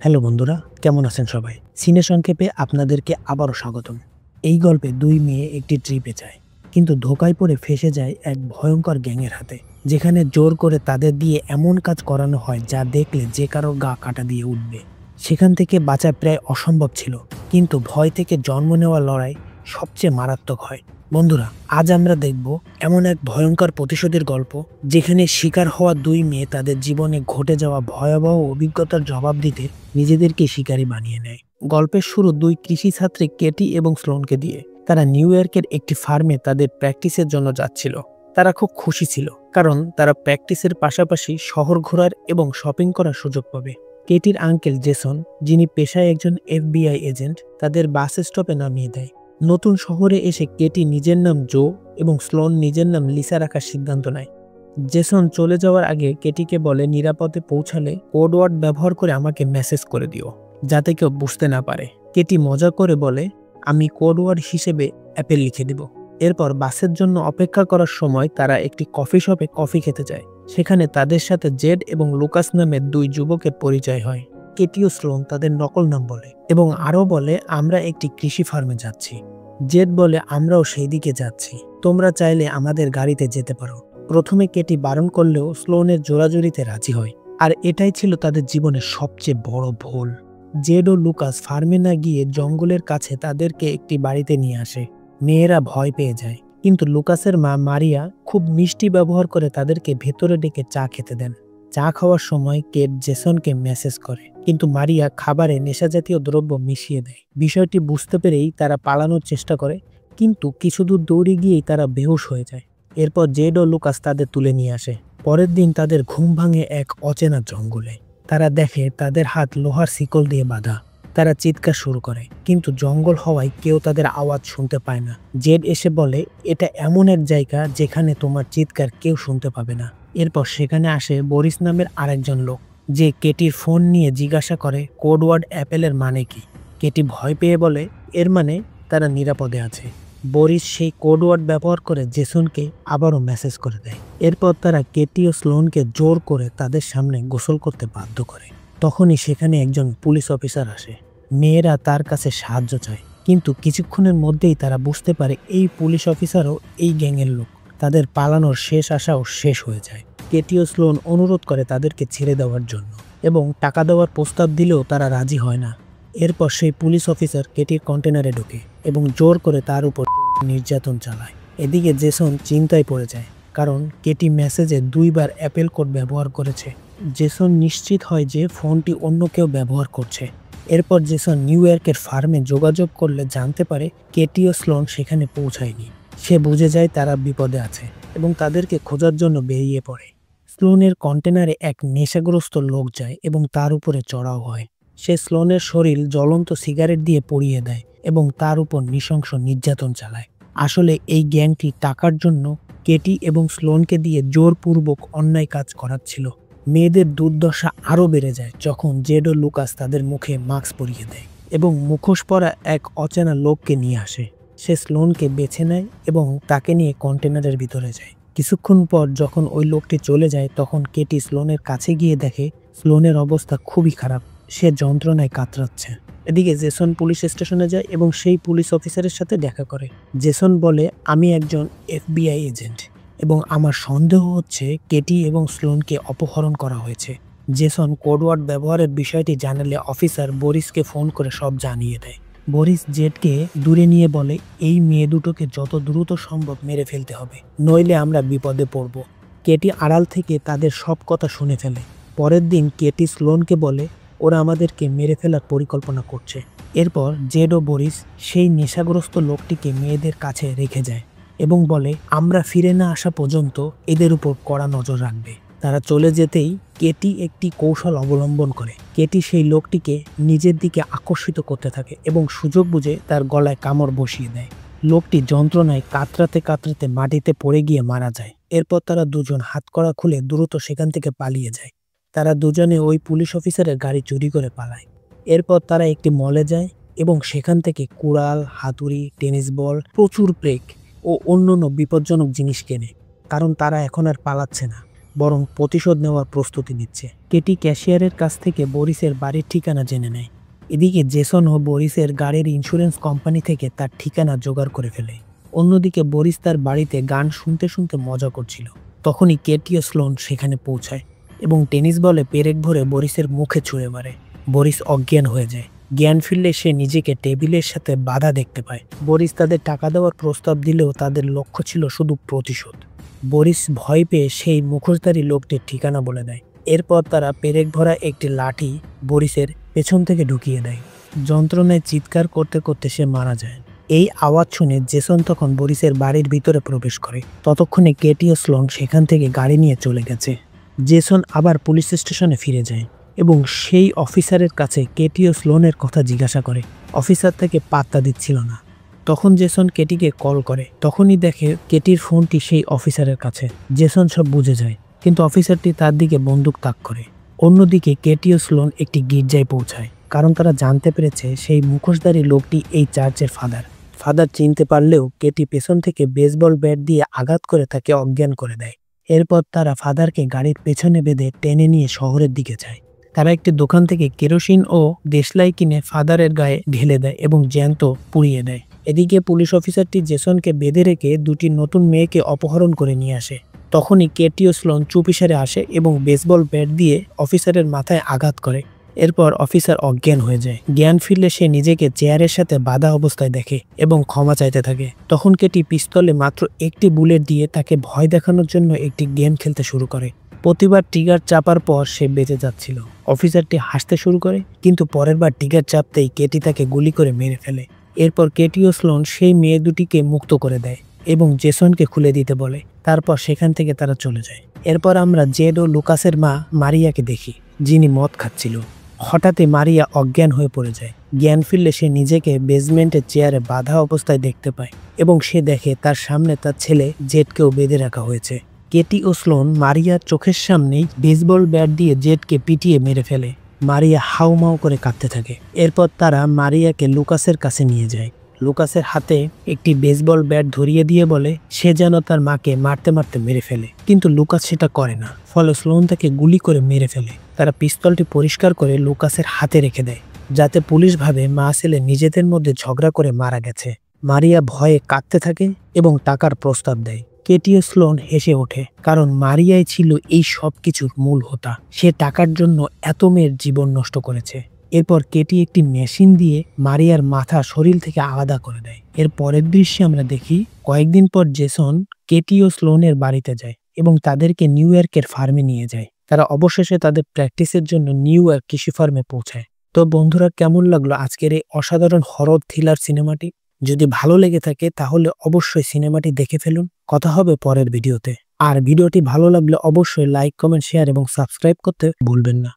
Hello বন্ধুরা, কেমন আছেন সবাই? সিনে সংক্ষেপে আপনাদেরকে আবারও স্বাগতম। এই গল্পে দুই মেয়ে একটি ট্রিপে যায়, কিন্তু ধোঁকায় পড়ে ফেঁসে যায় এক ভয়ঙ্কর গ্যাংয়ের হাতে, যেখানে জোর করে তাদের দিয়ে এমন কাজ করানো হয় যা দেখলে যে কারো গা কাটা দিয়ে উঠবে। সেখান থেকে বাঁচা প্রায় অসম্ভব ছিল, কিন্তু ভয় থেকে জন্ম নেওয়া লড়াই সবচেয়ে মারাত্মক হয়। বন্ধুরা, আজ আমরা দেখব এমন এক ভয়ঙ্কর প্রতিশোধের গল্প, যেখানে শিকার হওয়া দুই মেয়ে তাদের জীবনে ঘটে যাওয়া ভয়াবহ অভিজ্ঞতার জবাব দিতে নিজেদেরকে শিকারী বানিয়ে নেয়। গল্পের শুরু দুই কৃষি ছাত্রী কেটি এবং স্লোনকে দিয়ে। তারা নিউ ইয়র্কের একটি ফার্মে তাদের প্র্যাকটিসের জন্য যাচ্ছিল। তারা খুব খুশি ছিল, কারণ তারা প্র্যাকটিসের পাশাপাশি শহর ঘোরার এবং শপিং করার সুযোগ পাবে। কেটির আঙ্কেল জেসন, যিনি পেশায় একজন FBI এজেন্ট, তাদের বাস স্টপে নামিয়ে দেয়। নতুন শহরে এসে কেটি নিজের নাম জো এবং স্লোন নিজের নাম লিসা রাখার সিদ্ধান্ত নেয়। জেসন চলে যাওয়ার আগে কেটিকে বলে, নিরাপদে পৌঁছালে কোড ওয়ার্ড ব্যবহার করে আমাকে মেসেজ করে দিও, যাতে কেউ বুঝতে না পারে। কেটি মজা করে বলে, আমি কোড ওয়ার্ড হিসেবে অ্যাপেল লিখে দিব। এরপর বাসের জন্য অপেক্ষা করার সময় তারা একটি কফি শপে কফি খেতে যায়। সেখানে তাদের সাথে জেড এবং লুকাস নামের দুই যুবকের পরিচয় হয়। কেটি ও স্লোন তাদের নকল নাম বলে এবং আরও বলে, আমরা একটি কৃষি ফার্মে যাচ্ছি। জেড বলে, আমরাও সেই দিকে যাচ্ছি, তোমরা চাইলে আমাদের গাড়িতে যেতে পারো। প্রথমে কেটি বারণ করলেও স্লোনের জোরাজুরিতে রাজি হয়, আর এটাই ছিল তাদের জীবনের সবচেয়ে বড় ভুল। জেড ও লুকাস ফার্মে না গিয়ে জঙ্গলের কাছে তাদেরকে একটি বাড়িতে নিয়ে আসে। মেয়েরা ভয় পেয়ে যায়, কিন্তু লুকাসের মা মারিয়া খুব মিষ্টি ব্যবহার করে তাদেরকে ভেতরে ডেকে চা খেতে দেন। চা খাওয়ার সময় কেট জেসনকে মেসেজ করে, কিন্তু মারিয়া খাবারে নেশাজাতীয় দ্রব্য মিশিয়ে দেয়। বিষয়টি বুঝতে পেরেই তারা পালানোর চেষ্টা করে, কিন্তু কিছু দূর দৌড়ে গিয়েই তারা বেহুশ হয়ে যায়। এরপর জেড ও লুকাস তাদের তুলে নিয়ে আসে। পরের দিন তাদের ঘুম ভাঙে এক অচেনা জঙ্গলে। তারা দেখে তাদের হাত লোহার শিকল দিয়ে বাঁধা। তারা চিৎকার শুরু করে, কিন্তু জঙ্গল হওয়ায় কেউ তাদের আওয়াজ শুনতে পায় না। জেড এসে বলে, এটা এমন এক জায়গা যেখানে তোমার চিৎকার কেউ শুনতে পাবে না। এরপর সেখানে আসে বরিস নামের আরেকজন লোক, যে কেটির ফোন নিয়ে জিজ্ঞাসা করে কোড ওয়ার্ড অ্যাপেলের মানে কি। কেটি ভয় পেয়ে বলে, এর মানে তারা নিরাপদে আছে। বরিস সেই কোড ওয়ার্ড ব্যবহার করে জেসনকে আবারও মেসেজ করে দেয়। এরপর তারা কেটি ও স্লোনকে জোর করে তাদের সামনে গোসল করতে বাধ্য করে। তখনই সেখানে একজন পুলিশ অফিসার আসে। মেয়েরা তার কাছে সাহায্য চায়, কিন্তু কিছুক্ষণের মধ্যেই তারা বুঝতে পারে এই পুলিশ অফিসারও এই গ্যাংয়ের লোক। তাদের পালানোর শেষ আশাও শেষ হয়ে যায়। কেটি ও স্লোন অনুরোধ করে তাদেরকে ছেড়ে দেওয়ার জন্য, এবং টাকা দেওয়ার প্রস্তাব দিলেও তারা রাজি হয় না। এরপর সেই পুলিশ অফিসার কেটির কন্টেনারে ঢোকে এবং জোর করে তার উপর নির্যাতন চালায়। এদিকে জেসন চিন্তায় পড়ে যায়, কারণ কেটি মেসেজে দুইবার অ্যাপেল কোড ব্যবহার করেছে। জেসন নিশ্চিত হয় যে ফোনটি অন্য কেউ ব্যবহার করছে। এরপর জেসন নিউ ইয়র্কের ফার্মে যোগাযোগ করলে জানতে পারে কেটি ও স্লোন সেখানে পৌঁছায়নি। সে বুঝে যায় তারা বিপদে আছে এবং তাদেরকে খোঁজার জন্য বেরিয়ে পড়ে। স্লোনের কন্টেনারে এক নেশাগ্রস্ত লোক যায় এবং তার উপরে চড়াও হয়। সে স্লোনের শরীর জ্বলন্ত সিগারেট দিয়ে পুড়িয়ে দেয় এবং তার উপর নৃশংস নির্যাতন চালায়। আসলে এই গ্যাংটি টাকার জন্য কেটি এবং স্লোনকে দিয়ে জোরপূর্বক অন্যায় কাজ করাচ্ছিল। মেয়েদের দুর্দশা আরও বেড়ে যায় যখন জেড ও লুকাস তাদের মুখে মাস্ক পরিয়ে দেয় এবং মুখোশ পরা এক অচেনা লোককে নিয়ে আসে। সে স্লোনকে বেছে নেয় এবং তাকে নিয়ে কন্টেনারের ভিতরে যায়। কিছুক্ষণ পর যখন ওই লোকটি চলে যায়, তখন কেটি স্লোনের কাছে গিয়ে দেখে স্লোনের অবস্থা খুবই খারাপ। সে যন্ত্রণায় কাতরাচ্ছে। এদিকে জেসন পুলিশ স্টেশনে যায় এবং সেই পুলিশ অফিসারের সাথে দেখা করে। জেসন বলে, আমি একজন FBI এজেন্ট এবং আমার সন্দেহ হচ্ছে কেটি এবং স্লোনকে অপহরণ করা হয়েছে। জেসন কোডওয়ার্ড ব্যবহারের বিষয়টি জানালে অফিসার বরিসকে ফোন করে সব জানিয়ে দেয়। বরিস জেডকে দূরে নিয়ে বলে, এই মেয়ে দুটোকে যত দ্রুত সম্ভব মেরে ফেলতে হবে, নইলে আমরা বিপদে পড়ব। কেটি আড়াল থেকে তাদের সব কথা শুনে ফেলে। পরের দিন কেটি স্লোনকে বলে, ওরা আমাদেরকে মেরে ফেলার পরিকল্পনা করছে। এরপর জেড ও বরিস সেই নেশাগ্রস্ত লোকটিকে মেয়েদের কাছে রেখে যায় এবং বলে, আমরা ফিরে না আসা পর্যন্ত এদের উপর কড়া নজর রাখবে। তারা চলে যেতেই কেটি একটি কৌশল অবলম্বন করে। কেটি সেই লোকটিকে নিজের দিকে আকর্ষিত করতে থাকে এবং সুযোগ বুঝে তার গলায় কামড় বসিয়ে দেয়। লোকটি যন্ত্রণায় কাতরাতে কাতরাতে মাটিতে পড়ে গিয়ে মারা যায়। এরপর তারা দুজন হাতকড়া খুলে দ্রুত সেখান থেকে পালিয়ে যায়। তারা দুজনে ওই পুলিশ অফিসারের গাড়ি চুরি করে পালায়। এরপর তারা একটি মলে যায় এবং সেখান থেকে কুড়াল, হাতুড়ি, টেনিস বল, প্রচুর ব্রেক ও অন্যান্য বিপজ্জনক জিনিস কেনে, কারণ তারা এখন আর পালাচ্ছে না। বরং প্রতিশোধ নেওয়ার প্রস্তুতি নিচ্ছে। কেটি ক্যাশিয়ারের কাছ থেকে বরিসের বাড়ির ঠিকানা জেনে নেয়। এদিকে জেসনও বরিসের গাড়ির ইন্স্যুরেন্স কোম্পানি থেকে তার ঠিকানা জোগাড় করে ফেলে। অন্যদিকে বরিস তার বাড়িতে গান শুনতে শুনতে মজা করছিল। তখনই কেটি ও স্লোন সেখানে পৌঁছায় এবং টেনিস বলে পেরেক ভরে বরিসের মুখে ছুঁড়ে মারে। বরিস অজ্ঞান হয়ে যায়। জ্ঞান ফিরলে সে নিজেকে টেবিলের সাথে বাধা দেখতে পায়। বরিস তাদের টাকা দেওয়ার প্রস্তাব দিলেও তাদের লক্ষ্য ছিল শুধু প্রতিশোধ। বরিস ভয় পেয়ে সেই মুখোশধারী লোকটির ঠিকানা বলে দেয়। এরপর তারা পেরেক ভরা একটি লাঠি বরিসের পেছন থেকে ঢুকিয়ে দেয়। যন্ত্রণায় চিৎকার করতে করতে সে মারা যায়। এই আওয়াজ শুনে জেসন তখন বরিসের বাড়ির ভিতরে প্রবেশ করে। ততক্ষণে কেটি ও স্লোন সেখান থেকে গাড়ি নিয়ে চলে গেছে। জেসন আবার পুলিশ স্টেশনে ফিরে যায় এবং সেই অফিসারের কাছে কেটি ও স্লোনের কথা জিজ্ঞাসা করে। অফিসার তাকে পাত্তা দিচ্ছিল না। তখন জেসন কেটিকে কল করে। তখনই দেখে কেটির ফোনটি সেই অফিসারের কাছে। জেসন সব বুঝে যায়, কিন্তু অফিসারটি তার দিকে বন্দুক তাক করে। অন্যদিকে কেটি ও স্লোন একটি গির্জায় পৌঁছায়, কারণ তারা জানতে পেরেছে সেই মুখোশধারী লোকটি এই চার্চের ফাদার। ফাদার চিনতে পারলেও কেটি পেছন থেকে বেসবল ব্যাট দিয়ে আঘাত করে তাকে অজ্ঞান করে দেয়। এরপর তারা ফাদারকে গাড়ির পেছনে বেঁধে টেনে নিয়ে শহরের দিকে যায়। তারা একটি দোকান থেকে কেরোসিন ও দেশলাই কিনে ফাদারের গায়ে ঢেলে দেয় এবং জ্যান্ত পুড়িয়ে দেয়। এদিকে পুলিশ অফিসারটি জেসনকে বেঁধে রেখে দুটি নতুন মেয়েকে অপহরণ করে নিয়ে আসে। তখনই কেটি ও স্লোন চুপিসারে আসে এবং বেসবল ব্যাট দিয়ে অফিসারের মাথায় আঘাত করে। এরপর অফিসার অজ্ঞান হয়ে যায়। জ্ঞান ফিরলে সে নিজেকে চেয়ারের সাথে বাঁধা অবস্থায় দেখে এবং ক্ষমা চাইতে থাকে। তখন কেটি পিস্তলে মাত্র একটি বুলেট দিয়ে তাকে ভয় দেখানোর জন্য একটি গেম খেলতে শুরু করে। প্রতিবার ট্রিগার চাপার পর সে বেঁচে যাচ্ছিল। অফিসারটি হাসতে শুরু করে, কিন্তু পরের বার ট্রিগার চাপতেই কেটি তাকে গুলি করে মেরে ফেলে। এরপর কেটি ও স্লোন সেই মেয়ে দুটিকে মুক্ত করে দেয় এবং জেসনকে খুলে দিতে বলে। তারপর সেখান থেকে তারা চলে যায়। এরপর আমরা জেড ও লুকাসের মা মারিয়াকে দেখি, যিনি মদ খাচ্ছিল। হঠাৎই মারিয়া অজ্ঞান হয়ে পড়ে যায়। জ্ঞান ফিরলে সে নিজেকে বেসমেন্টের চেয়ারে বাঁধা অবস্থায় দেখতে পায় এবং সে দেখে তার সামনে তার ছেলে জেডকেও বেঁধে রাখা হয়েছে। কেটি ও স্লোন মারিয়ার চোখের সামনেই বেসবল ব্যাট দিয়ে জেডকে পিটিয়ে মেরে ফেলে। মারিয়া হাউমাউ করে কাঁদতে থাকে। এরপর তারা মারিয়াকে লুকাসের কাছে নিয়ে যায়। লুকাসের হাতে একটি বেসবল ব্যাট ধরিয়ে দিয়ে বলে সে যেন তার মাকে মারতে মারতে মেরে ফেলে, কিন্তু লুকাস সেটা করে না। ফলে স্লোন তাকে গুলি করে মেরে ফেলে। তারা পিস্তলটি পরিষ্কার করে লুকাসের হাতে রেখে দেয়, যাতে পুলিশ ভাবে মা ছেলে নিজেদের মধ্যে ঝগড়া করে মারা গেছে। মারিয়া ভয়ে কাঁদতে থাকে এবং টাকার প্রস্তাব দেয়। কেটি ও স্লোন হেসে ওঠে, কারণ মারিয়াই ছিল এই সব কিছুর মূল হোতা। সে টাকার জন্য এত মেয়ের জীবন নষ্ট করেছে। এরপর কেটি একটি মেশিন দিয়ে মারিয়ার মাথা শরীর থেকে আলাদা করে দেয়। এর পরের দৃশ্যে আমরা দেখি কয়েকদিন পর জেসন কেটি ও স্লোনের বাড়িতে যায় এবং তাদেরকে নিউ ইয়র্কের ফার্মে নিয়ে যায়। তারা অবশেষে তাদের প্র্যাকটিসের জন্য নিউ ইয়র্ক কৃষি ফার্মে পৌঁছায়। তো বন্ধুরা, কেমন লাগলো আজকের এই অসাধারণ হরর থ্রিলার সিনেমাটি? যদি ভালো লেগে থাকে তাহলে অবশ্যই সিনেমাটি দেখে ফেলুন। কথা হবে পরের ভিডিওতে। আর ভিডিওটি ভালো লাগলে অবশ্যই লাইক, কমেন্ট, শেয়ার এবং সাবস্ক্রাইব করতে ভুলবেন না।